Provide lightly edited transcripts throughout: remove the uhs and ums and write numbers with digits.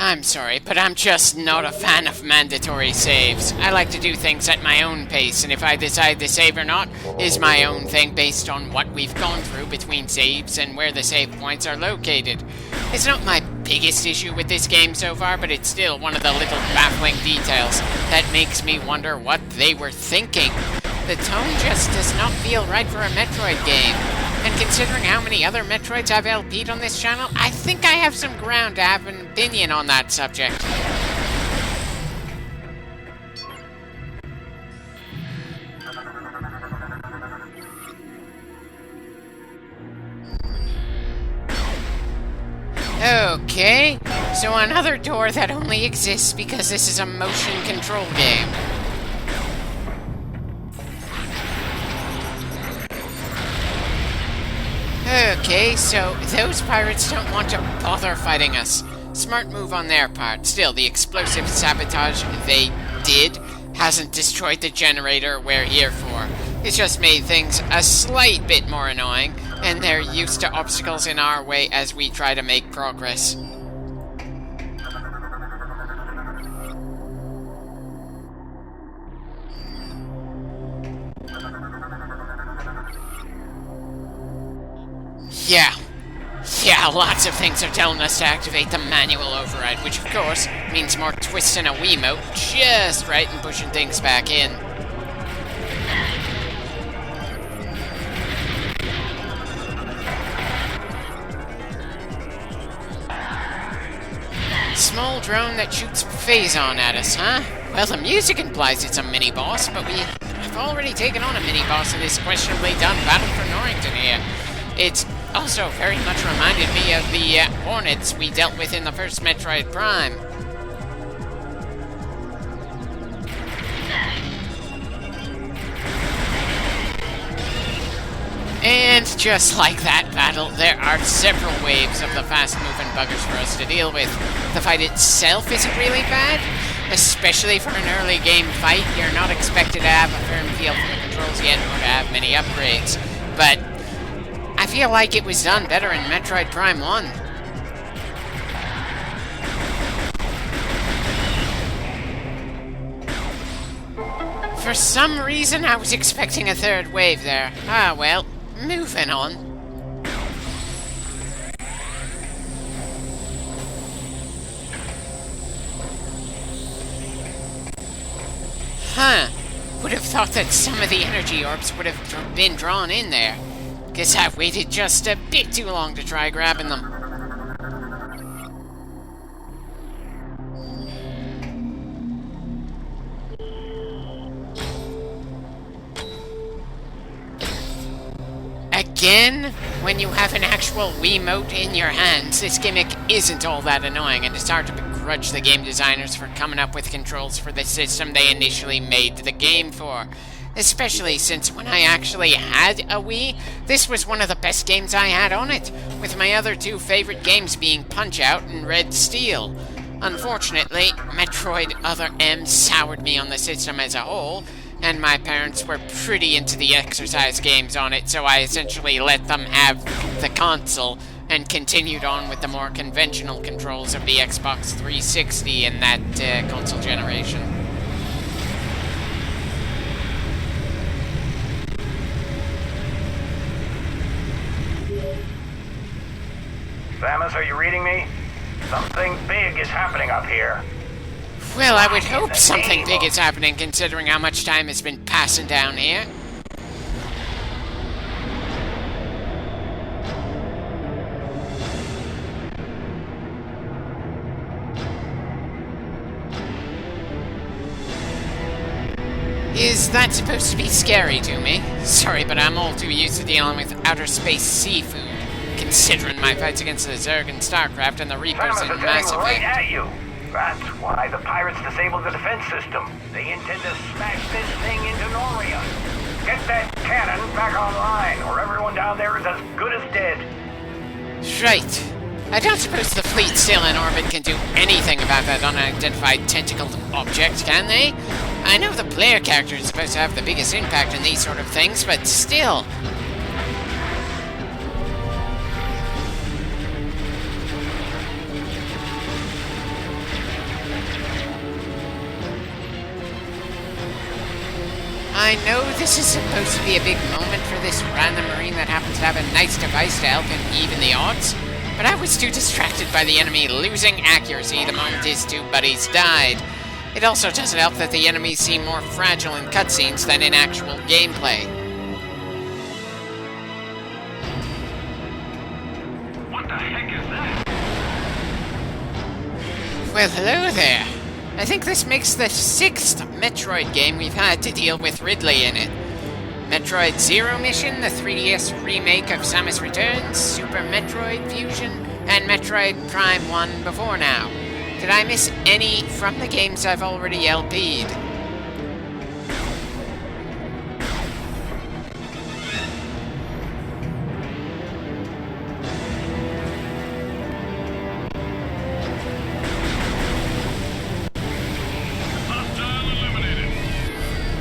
I'm sorry, but I'm just not a fan of mandatory saves. I like to do things at my own pace, and if I decide to save or not is my own thing based on what we've gone through between saves and where the save points are located. It's not my biggest issue with this game so far, but it's still one of the little baffling details that makes me wonder what they were thinking. The tone just does not feel right for a Metroid game. And considering how many other Metroids I've LP'd on this channel, I think I have some ground to have an opinion on that subject. Okay, so another door that only exists because this is a motion control game. Okay, so those pirates don't want to bother fighting us. Smart move on their part. Still, the explosive sabotage they did hasn't destroyed the generator we're here for. It's just made things a slight bit more annoying, and they're used to obstacles in our way as we try to make progress. Yeah, lots of things are telling us to activate the manual override, which of course means more twists in a Wiimote just right and pushing things back in. Small drone that shoots phazon at us, huh? Well, the music implies it's a mini-boss, but we have already taken on a mini-boss in this questionably done battle for Norrington here. It's also very much reminded me of the Hornets we dealt with in the first Metroid Prime. And just like that battle, there are several waves of the fast-moving buggers for us to deal with. The fight itself isn't really bad, especially for an early game fight. You're not expected to have a firm feel for the controls yet or to have many upgrades, but I feel like it was done better in Metroid Prime 1. For some reason, I was expecting a third wave there. Ah, well, moving on. Huh. Would have thought that some of the energy orbs would have been drawn in there. Guess I waited just a bit too long to try grabbing them. Again, when you have an actual Wiimote in your hands, this gimmick isn't all that annoying, and it's hard to begrudge the game designers for coming up with controls for the system they initially made the game for. Especially since when I actually had a Wii, this was one of the best games I had on it, with my other two favorite games being Punch-Out and Red Steel. Unfortunately, Metroid Other M soured me on the system as a whole, and my parents were pretty into the exercise games on it, so I essentially let them have the console and continued on with the more conventional controls of the Xbox 360 in that console generation. Samus, are you reading me? Something big is happening up here. Well, I would hope something big is happening, considering how much time has been passing down here. Is that supposed to be scary to me? Sorry, but I'm all too used to dealing with outer space seafood, considering my fights against the Zerg in StarCraft and the Reapers in Mass Effect. Right at you. That's why the pirates disabled the defense system. They intend to smash this thing into Noria. Get that cannon back online, or everyone down there is as good as dead. Right. I don't suppose the fleet still in orbit can do anything about that unidentified tentacled object, can they? I know the player character is supposed to have the biggest impact in these sort of things, but still. I know this is supposed to be a big moment for this random marine that happens to have a nice device to help him even the odds, but I was too distracted by the enemy losing accuracy the moment his two buddies died. It also doesn't help that the enemies seem more fragile in cutscenes than in actual gameplay. What the heck is that? Well, hello there. I think this makes the 6th Metroid game we've had to deal with Ridley in it. Metroid Zero Mission, the 3DS remake of Samus Returns, Super Metroid Fusion, and Metroid Prime 1 before now. Did I miss any from the games I've already LP'd?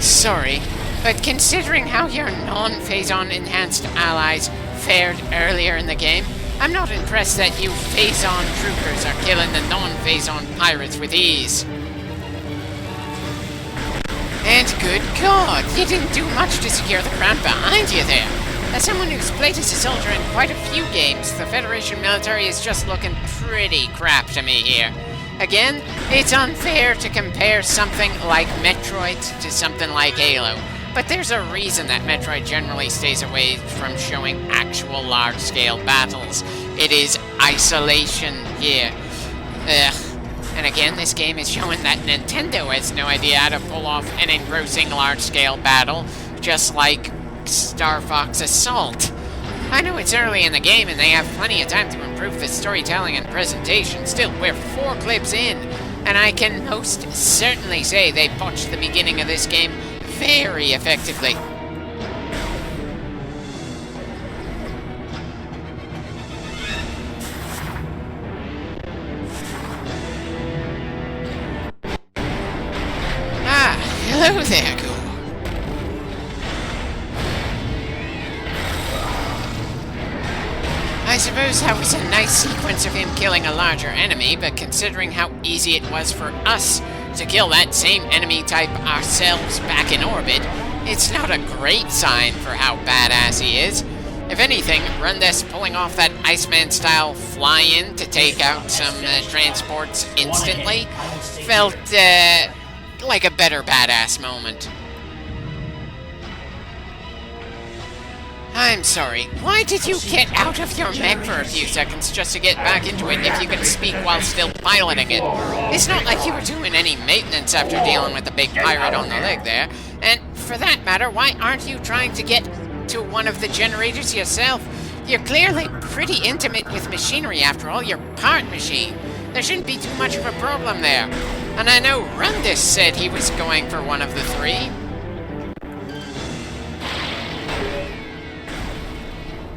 Sorry, but considering how your non-Phazon enhanced allies fared earlier in the game, I'm not impressed that you Phazon troopers are killing the non-Phazon pirates with ease. And good God, you didn't do much to secure the ground behind you there. As someone who's played as a soldier in quite a few games, the Federation military is just looking pretty crap to me here. Again, it's unfair to compare something like Metroid to something like Halo, but there's a reason that Metroid generally stays away from showing actual large-scale battles. It is isolation here. Ugh. And again, this game is showing that Nintendo has no idea how to pull off an engrossing large-scale battle, just like Star Fox Assault. I know it's early in the game and they have plenty of time to improve the storytelling and presentation. Still, we're 4 clips in, and I can most certainly say they botched the beginning of this game very effectively. Ah, hello there, Ghoul. I suppose that was a nice sequence of him killing a larger enemy, but considering how easy it was for us to kill that same enemy type ourselves back in orbit, it's not a great sign for how badass he is. If anything, Rundes pulling off that Iceman-style fly-in to take out some transports instantly felt like a better badass moment. I'm sorry, why did you get out of your mech for a few seconds just to get back into it if you can speak while still piloting it? It's not like you were doing any maintenance after dealing with the big pirate on the leg there. And for that matter, why aren't you trying to get to one of the generators yourself? You're clearly pretty intimate with machinery after all, you're part machine. There shouldn't be too much of a problem there. And I know Rundes said he was going for one of the 3.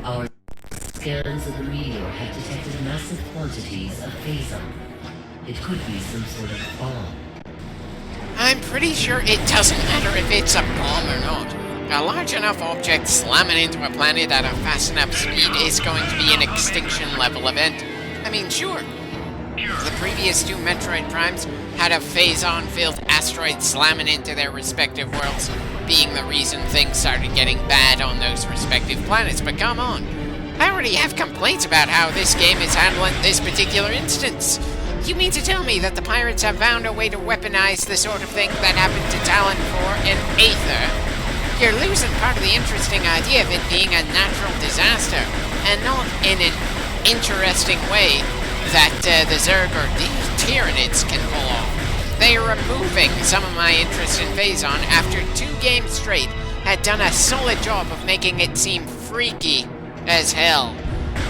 Our scans of the meteor have detected massive quantities of Phazon. It could be some sort of bomb. I'm pretty sure it doesn't matter if it's a bomb or not. A large enough object slamming into a planet at a fast enough speed is going to be an extinction-level event. I mean, sure. The previous 2 Metroid Primes had a Phazon-filled asteroid slamming into their respective worlds, being the reason things started getting bad on those respective planets, but come on. I already have complaints about how this game is handling this particular instance. You mean to tell me that the pirates have found a way to weaponize the sort of thing that happened to Talon 4 and Aether? You're losing part of the interesting idea of it being a natural disaster, and not in an interesting way that the Zerg or Tyranids can pull off. They are removing some of my interest in Phazon after 2 games straight had done a solid job of making it seem freaky as hell.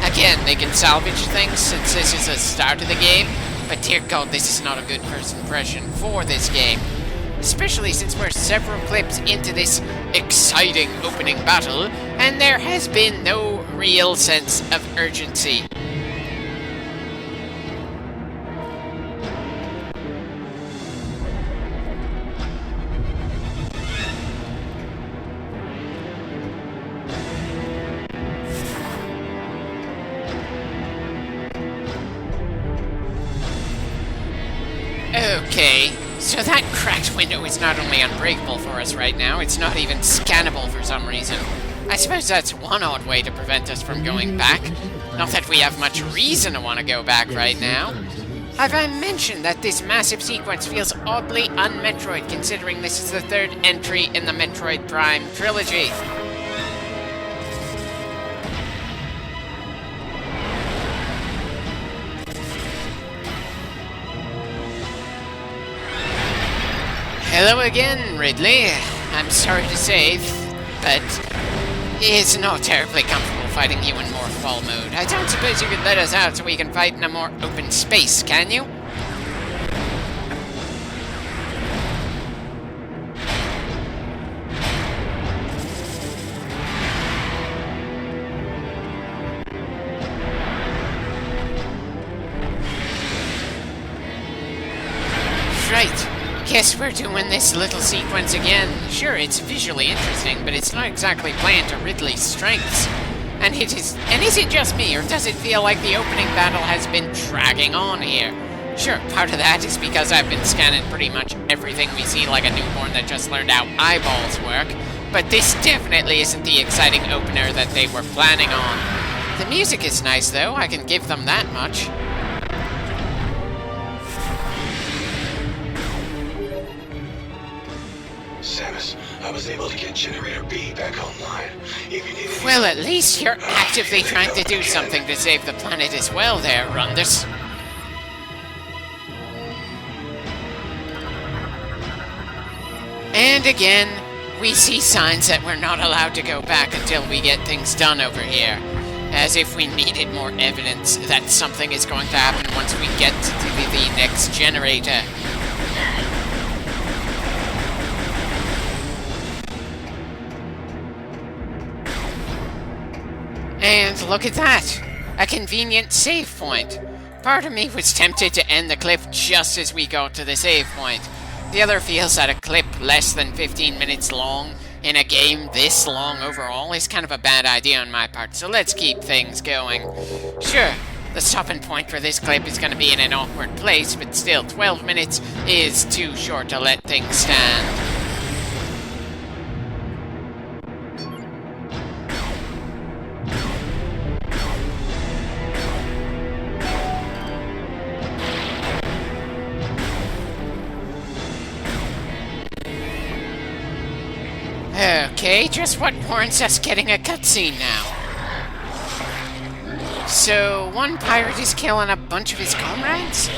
Again, they can salvage things since this is the start of the game, but dear God, this is not a good first impression for this game. Especially since we're several clips into this exciting opening battle, and there has been no real sense of urgency. Okay, So that cracked window is not only unbreakable for us right now, it's not even scannable for some reason. I suppose that's one odd way to prevent us from going back. Not that we have much reason to want to go back right now. Have I mentioned that this massive sequence feels oddly un-Metroid, considering this is the third entry in the Metroid Prime trilogy? Hello again, Ridley. I'm sorry to say, but it's not terribly comfortable fighting you in Morphball mode. I don't suppose you could let us out so we can fight in a more open space, can you? Right. Guess we're doing this little sequence again. Sure, it's visually interesting, but it's not exactly playing to Ridley's strengths. And is it just me, or does it feel like the opening battle has been dragging on here? Sure, part of that is because I've been scanning pretty much everything we see like a newborn that just learned how eyeballs work, but this definitely isn't the exciting opener that they were planning on. The music is nice though, I can give them that much. Samus, I was able to get Generator B back online. If you need any... Well, at least you're actively trying to do something to save the planet as well there, Rundus. And again, we see signs that we're not allowed to go back until we get things done over here. As if we needed more evidence that something is going to happen once we get to the next generator. And look at that! A convenient save point. Part of me was tempted to end the clip just as we got to the save point. The other feels that a clip less than 15 minutes long in a game this long overall is kind of a bad idea on my part, so let's keep things going. Sure, the stopping point for this clip is going to be in an awkward place, but still, 12 minutes is too short to let things stand. Okay, just what warrants us getting a cutscene now? So, one pirate is killing a bunch of his comrades?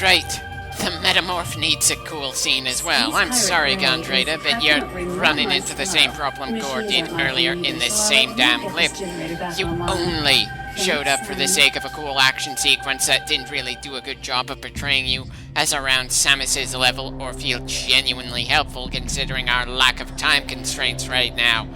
Right, the Metamorph needs a cool scene as well. I'm sorry, Gondreda, but you're running into the same problem Gore did earlier in this same damn clip. You only showed up for the sake of a cool action sequence that didn't really do a good job of portraying you as around Samus's level or feel genuinely helpful considering our lack of time constraints right now.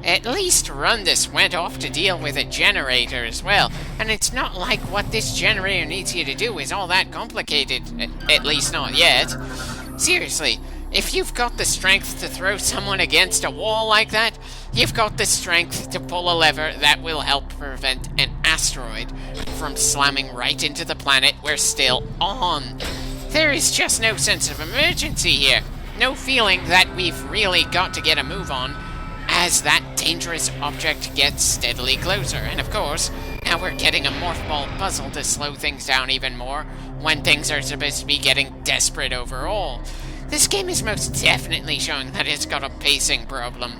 At least Rundus went off to deal with a generator as well, and it's not like what this generator needs you to do is all that complicated, at least not yet. Seriously, if you've got the strength to throw someone against a wall like that, you've got the strength to pull a lever that will help prevent an asteroid from slamming right into the planet we're still on. There is just no sense of emergency here. No feeling that we've really got to get a move on as that dangerous object gets steadily closer. And of course, now we're getting a Morphball puzzle to slow things down even more when things are supposed to be getting desperate overall. This game is most definitely showing that it's got a pacing problem.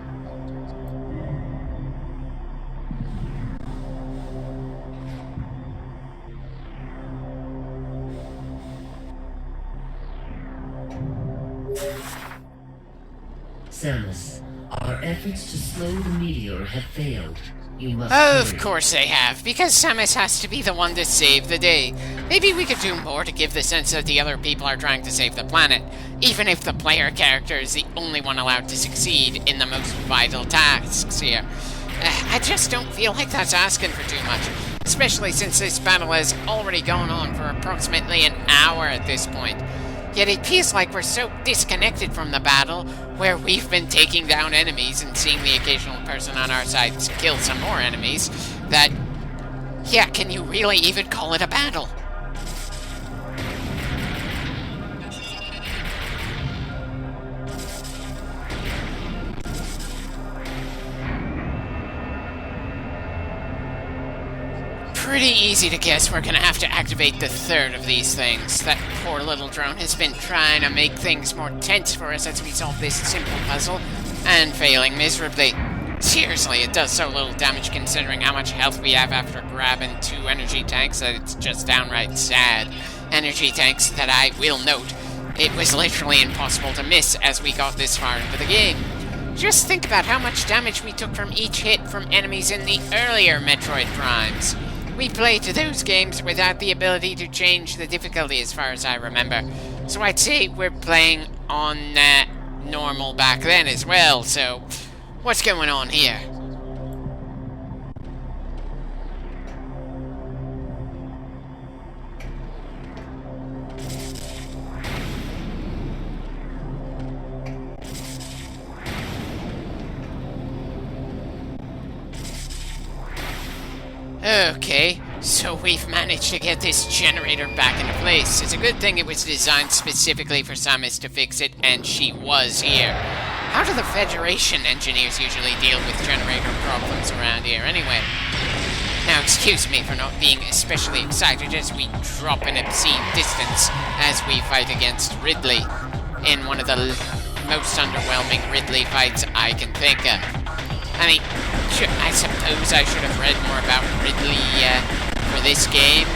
Samus, our efforts to slow the meteor have failed. You must Of hurry. course they have, because Samus has to be the one to save the day. Maybe we could do more to give the sense that the other people are trying to save the planet, even if the player character is the only one allowed to succeed in the most vital tasks here. I just don't feel like that's asking for too much, especially since this battle has already gone on for approximately an hour at this point. Yet it feels like we're so disconnected from the battle, where we've been taking down enemies and seeing the occasional person on our side kill some more enemies, that, yeah, can you really even call it a battle? Pretty easy to guess we're gonna have to activate the third of these things. That poor little drone has been trying to make things more tense for us as we solve this simple puzzle, and failing miserably. Seriously, it does so little damage considering how much health we have after grabbing 2 energy tanks that it's just downright sad. Energy tanks that I will note, it was literally impossible to miss as we got this far into the game. Just think about how much damage we took from each hit from enemies in the earlier Metroid Primes. We played those games without the ability to change the difficulty as far as I remember. So I'd say we're playing on normal back then as well, so what's going on here? Okay, so we've managed to get this generator back into place. It's a good thing it was designed specifically for Samus to fix it, and she was here. How do the Federation engineers usually deal with generator problems around here, anyway? Now, excuse me for not being especially excited as we drop an obscene distance as we fight against Ridley in one of the most underwhelming Ridley fights I can think of. I mean, I suppose I should have read more about Ridley for this game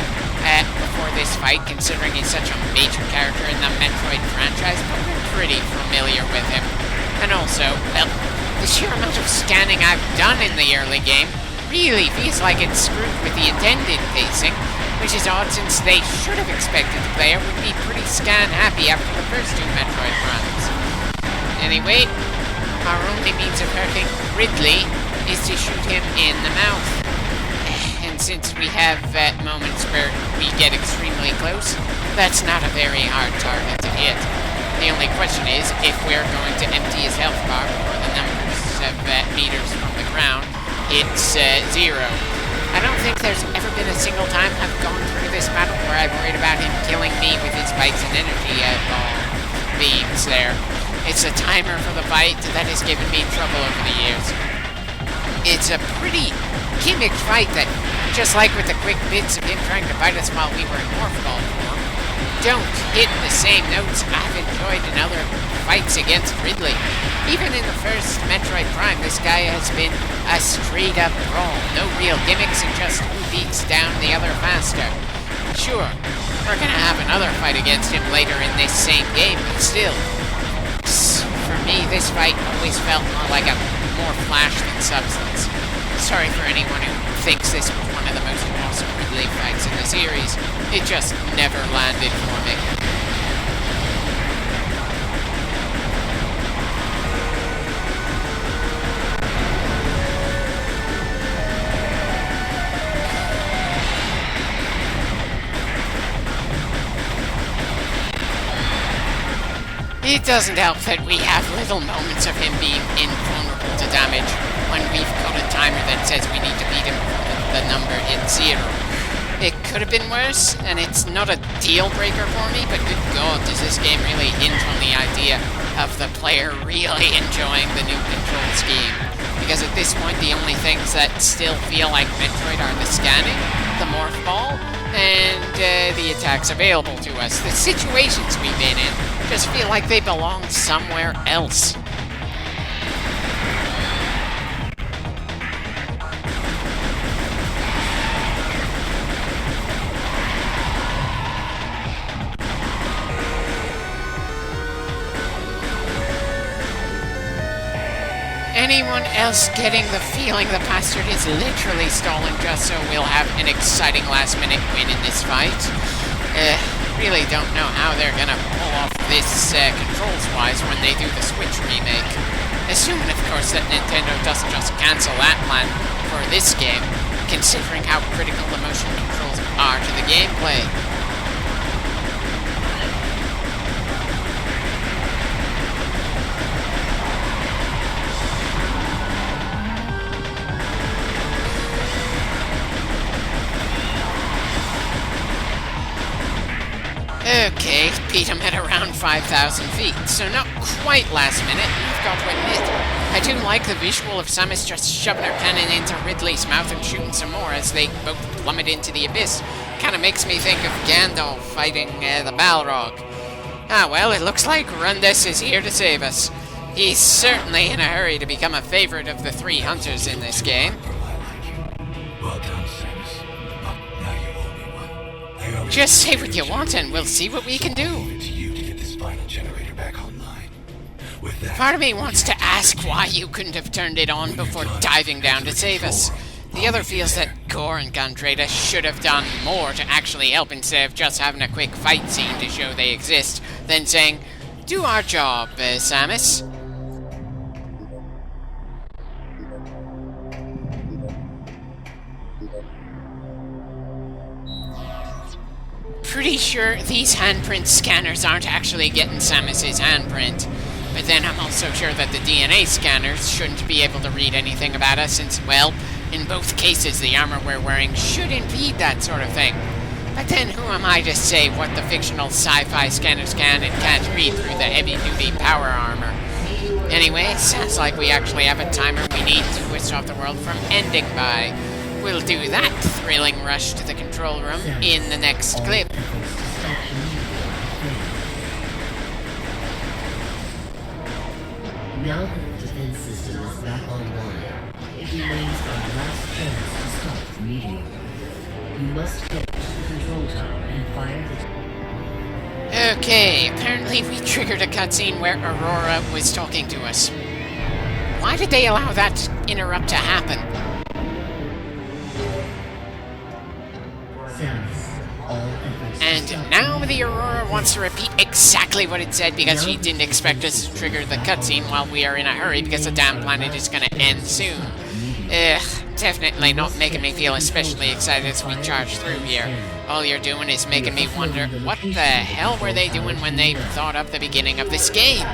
before this fight, considering he's such a major character in the Metroid franchise, but we're pretty familiar with him. And also, well, the sheer amount of scanning I've done in the early game really feels like it's screwed with the intended pacing, which is odd since they should have expected the player would be pretty scan-happy after the first 2 Metroid runs. Anyway, our only means of hurting Ridley is to shoot him in the mouth. And since we have moments where we get extremely close, that's not a very hard target to hit. The only question is if we're going to empty his health bar before the numbers of meters from the ground hits 0. I don't think there's ever been a single time I've gone through this battle where I've worried about him killing me with his bites and energy ball beams there. It's a timer for the fight that has given me trouble over the years. It's a pretty gimmick fight that, just like with the quick bits of him trying to bite us while we were in morph ball form, don't hit the same notes I've enjoyed in other fights against Ridley. Even in the first Metroid Prime, this guy has been a straight-up brawl. No real gimmicks and just who beats down the other faster. Sure, we're gonna have another fight against him later in this same game, but still. For me, this fight always felt more flash than substance. Sorry for anyone who thinks this was one of the most awesome Ridley fights in the series. It just never landed for me. It doesn't help that we have little moments of him being invulnerable to damage when we've got a timer that says we need to beat him before the number hits 0. It could have been worse, and it's not a deal breaker for me, but good god, does this game really hinge on the idea of the player really enjoying the new control scheme. Because at this point, the only things that still feel like Metroid are the scanning, the morph ball, and the attacks available to us. The situations we've been in just feel like they belong somewhere else. Anyone else getting the feeling the bastard is literally stalling just so we'll have an exciting last-minute win in this fight? Really don't know how they're gonna pull off this controls-wise when they do the Switch remake. Assuming, of course, that Nintendo doesn't just cancel that plan for this game, considering how critical the motion controls are to the gameplay. Okay, beat him at around 5,000 feet, so not quite last minute, I've got to admit. I do like the visual of Samus just shoving her cannon into Ridley's mouth and shooting some more as they both plummet into the abyss. Kinda makes me think of Gandalf fighting the Balrog. Ah well, it looks like Rundus is here to save us. He's certainly in a hurry to become a favorite of the three hunters in this game. Well done, Samus. Now you owe me one. I always Just say what you want and we'll see what we can do. owe it to you to get this final generator back online. With that, Part of me wants to ask why you couldn't have turned it on before diving down to save us. The other feels that Gore and Gondreda should have done more to actually help instead of just having a quick fight scene to show they exist, then saying, "Do our job, Samus." Pretty sure these handprint scanners aren't actually getting Samus's handprint. But then I'm also sure that the DNA scanners shouldn't be able to read anything about us since, well, in both cases the armor we're wearing should impede that sort of thing. But then who am I to say what the fictional sci-fi scanners can and can't read through the heavy-duty power armor? Anyway, sounds like we actually have a timer we need to twist off the world from ending by. We'll do that thrilling rush to the control room in the next clip. Now that the defense system is back online, it remains our last chance to stop the meteor. You must get to the control tower and fire the... Okay, apparently we triggered a cutscene where Aurora was talking to us. Why did they allow that interrupt to happen? And now the Aurora wants to repeat exactly what it said because she didn't expect us to trigger the cutscene while we are in a hurry because the damn planet is gonna end soon. Ugh, definitely not making me feel especially excited as we charge through here. All you're doing is making me wonder what the hell were they doing when they thought up the beginning of this game?